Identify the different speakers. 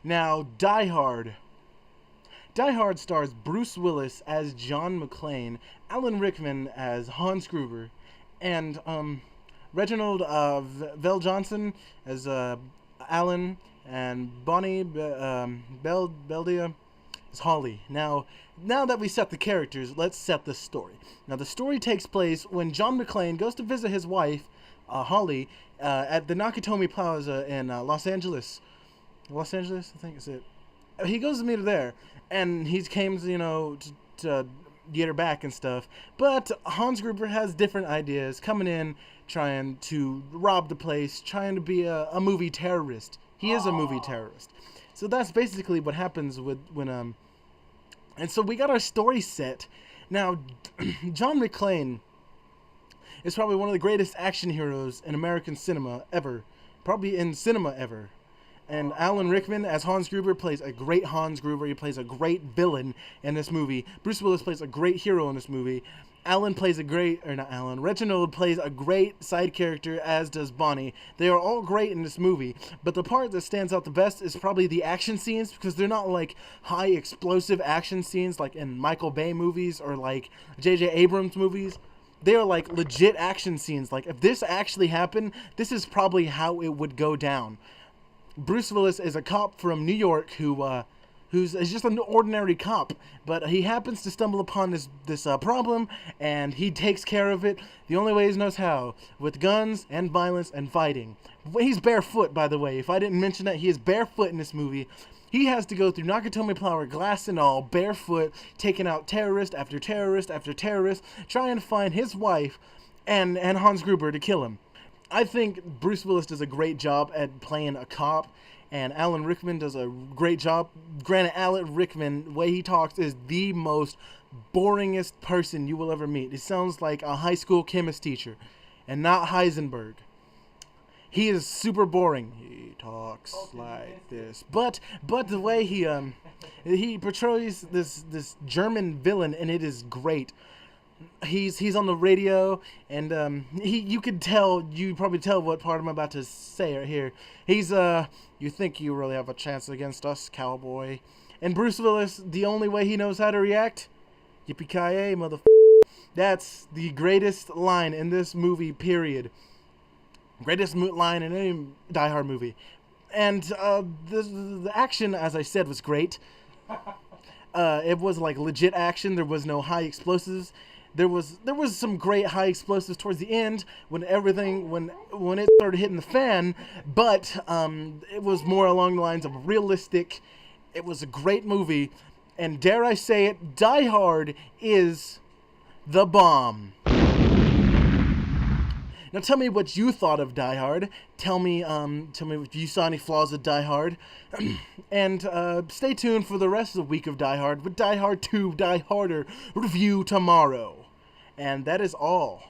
Speaker 1: Now, Die Hard. Die Hard stars Bruce Willis as John McClane, Alan Rickman as Hans Gruber, and Reginald Vell Johnson as Alan, and Bonnie Beldia as Holly. Now that we set the characters, let's set the story. Now, the story takes place when John McClane goes to visit his wife, Holly, at the Nakatomi Plaza in Los Angeles. Los Angeles, I think is it. He goes to meet her there, and he came, to get her back and stuff. But Hans Gruber has different ideas, coming in, trying to rob the place, trying to be a movie terrorist. He is a movie terrorist. So that's basically what happens when. And so we got our story set. Now, John McClane is probably one of the greatest action heroes in American cinema ever. Probably in cinema ever. And Alan Rickman as Hans Gruber plays a great Hans Gruber. He plays a great villain in this movie. Bruce Willis plays a great hero in this movie. Reginald plays a great side character, as does Bonnie. They are all great in this movie, but the part that stands out the best is probably the action scenes, because they're not like high explosive action scenes like in Michael Bay movies or like J.J. Abrams movies. They are like legit action scenes. Like, if this actually happened, this is probably how it would go down. Bruce Willis is a cop from New York who's just an ordinary cop, but he happens to stumble upon this problem, and he takes care of it the only way he knows how, with guns and violence and fighting. He's barefoot, by the way. If I didn't mention that, he is barefoot in this movie. He has to go through Nakatomi Plaza, glass and all, barefoot, taking out terrorist after terrorist after terrorist, trying to find his wife and Hans Gruber to kill him. I think Bruce Willis does a great job at playing a cop, and Alan Rickman does a great job. Granted, Alan Rickman, the way he talks, is the most boringest person you will ever meet. He sounds like a high school chemist teacher, and not Heisenberg. He is super boring. He talks like this, but the way he portrays this German villain, and it is great. He's on the radio, and you probably tell what part I'm about to say right here. He's you think you really have a chance against us, cowboy? And Bruce Willis, the only way he knows how to react, yippee-ki-yay, motherfucker. That's the greatest line in this movie, period. Greatest line in any Die Hard movie. And the action, as I said, was great. It was like legit action. There was no high explosives. There was some great high explosives towards the end when it started hitting the fan, but it was more along the lines of realistic. It was a great movie, and dare I say it, Die Hard is the bomb. Now tell me what you thought of Die Hard. Tell me if you saw any flaws with Die Hard. And stay tuned for the rest of the week of Die Hard with Die Hard 2 Die Harder review tomorrow. And that is all.